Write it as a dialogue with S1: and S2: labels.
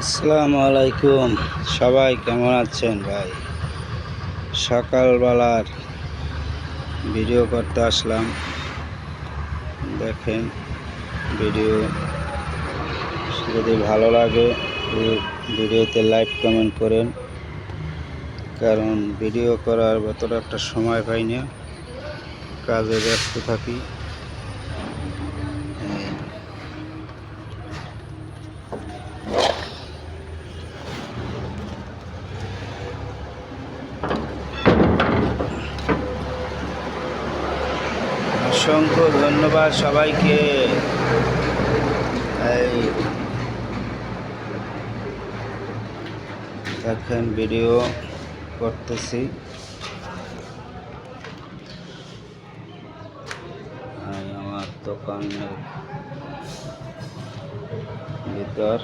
S1: আসসালামু আলাইকুম। সবাই কেমন আছেন ভাই? সকালবেলার ভিডিও করতে আসলাম। দেখেন, ভিডিও যদি ভালো লাগে ভিডিওতে লাইক কমেন্ট করেন, কারণ ভিডিও করার অতটা একটা সময় পাই না, কাজে ব্যস্ত থাকি। অসংখ্য ধন্যবাদ সবাইকে। এই দেখেন, ভিডিও করতেছি। আমার দোকানের ভিতর